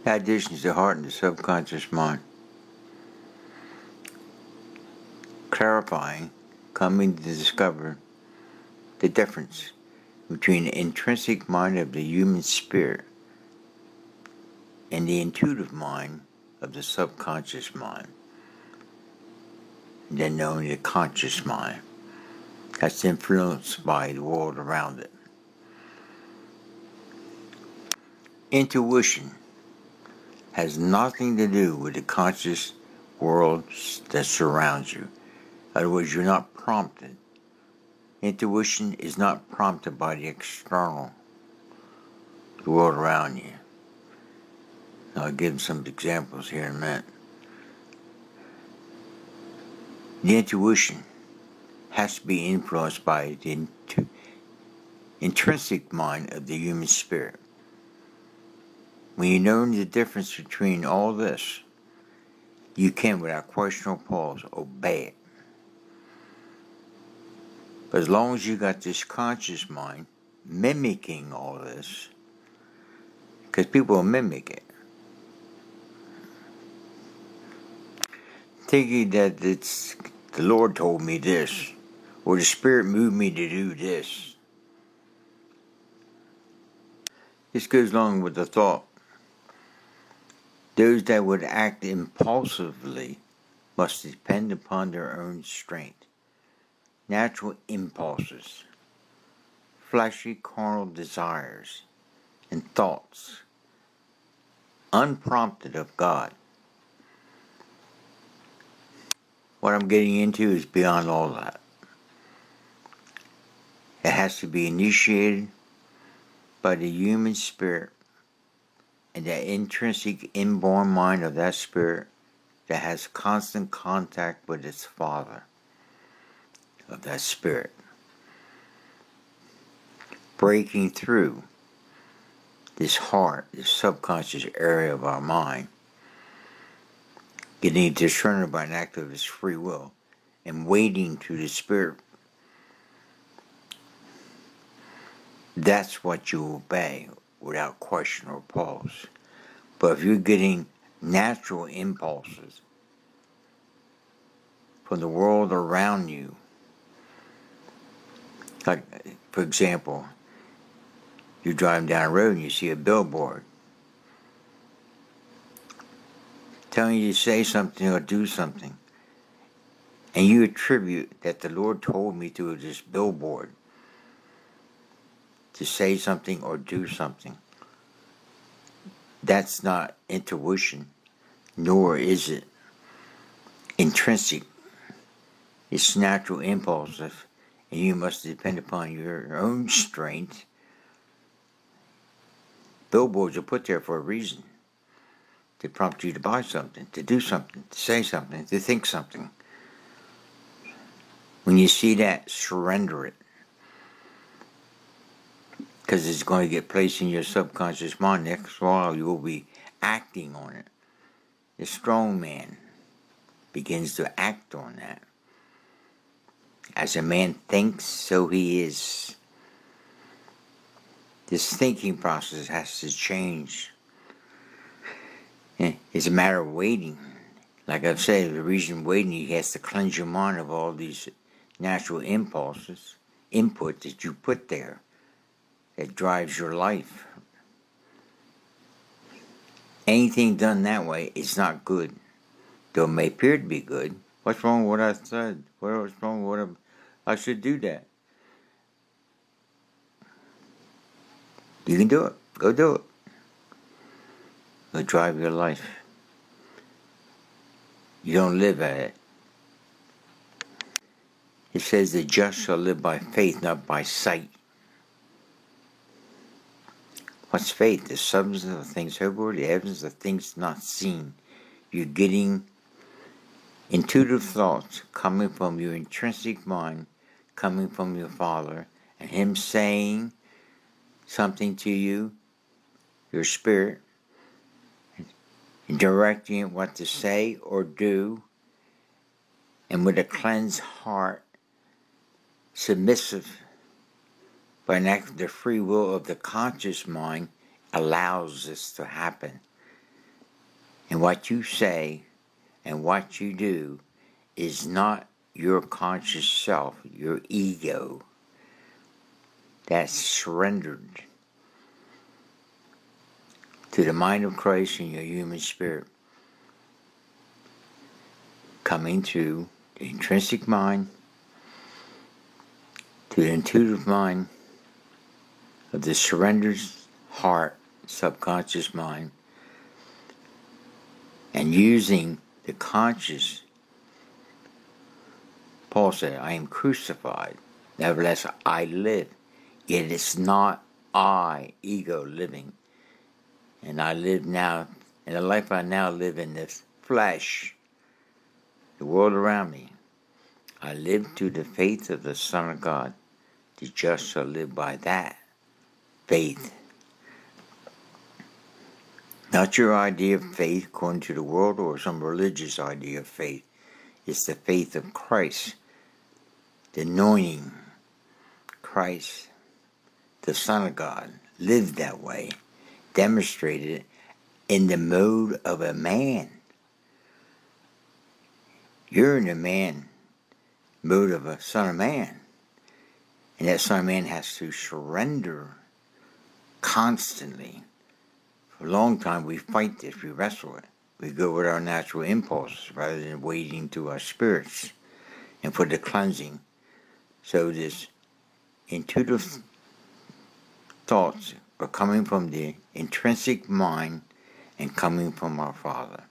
That additions the heart and the subconscious mind. Clarifying, coming to discover the difference between the intrinsic mind of the human spirit and the intuitive mind of the subconscious mind, then known as the conscious mind, that's influenced by the world around it. Intuition has nothing to do with the conscious world that surrounds you. In other words, you're not prompted. Intuition is not prompted by the external, the world around you. I'll give some examples here in a minute. The intuition has to be influenced by the intrinsic mind of the human spirit. When you know the difference between all this, you can, without question or pause, obey it. But as long as you got this conscious mind mimicking all this, because people will mimic it, thinking that it's the Lord told me this, or the Spirit moved me to do this. This goes along with the thought. Those that would act impulsively must depend upon their own strength, natural impulses, fleshy carnal desires, and thoughts, unprompted of God. What I'm getting into is beyond all that. It has to be initiated by the human spirit and the intrinsic inborn mind of that spirit that has constant contact with its Father of that spirit. Breaking through this heart, this subconscious area of our mind, getting discerned by an act of its free will, and waiting to the Spirit. That's what you obey without question or pause. But if you're getting natural impulses from the world around you, like, for example, you're driving down the road and you see a billboard telling you to say something or do something, and you attribute that the Lord told me through this billboard to say something or do something. That's not intuition, nor is it intrinsic. It's natural impulsive, and you must depend upon your own strength. Billboards are put there for a reason. To prompt you to buy something, to do something, to say something, to think something. When you see that, surrender it. Because it's going to get placed in your subconscious mind. Next while you will be acting on it. The strong man begins to act on that. As a man thinks, so he is. This thinking process has to change. It's a matter of waiting. Like I've said, the reason waiting, he has to cleanse your mind of all these natural impulses, input that you put there that drives your life. Anything done that way is not good. Though it may appear to be good. What's wrong with what I said? What's wrong with what I should do that? You can do it. Go do it. It'll drive your life. You don't live at it. It says the just shall live by faith, not by sight. What's faith? The substance of things hoped for, the evidence of things not seen. You're getting intuitive thoughts coming from your intrinsic mind, coming from your Father, and Him saying something to you, your spirit, and directing it what to say or do, and with a cleansed heart, submissive by an act of the free will of the conscious mind, allows this to happen. And what you say and what you do is not your conscious self, your ego, that's surrendered to the mind of Christ in your human spirit, coming through the intrinsic mind to the intuitive mind of the surrendered heart, subconscious mind, and using the conscious. Paul said, I am crucified, nevertheless I live. Yet it's not I, ego, living. And I live now, and the life I now live in this flesh, the world around me. I live to the faith of the Son of God. The just shall live by that faith. Not your idea of faith according to the world or some religious idea of faith. It's the faith of Christ, the anointing Christ, the Son of God, lived that way, demonstrated it in the mode of a man. You're in the man mode of a Son of Man. And that Son of Man has to surrender constantly. For a long time we fight this, we wrestle it. We go with our natural impulses rather than waiting to our spirits and for the cleansing. So this intuitive thoughts are coming from the intrinsic mind and coming from our Father.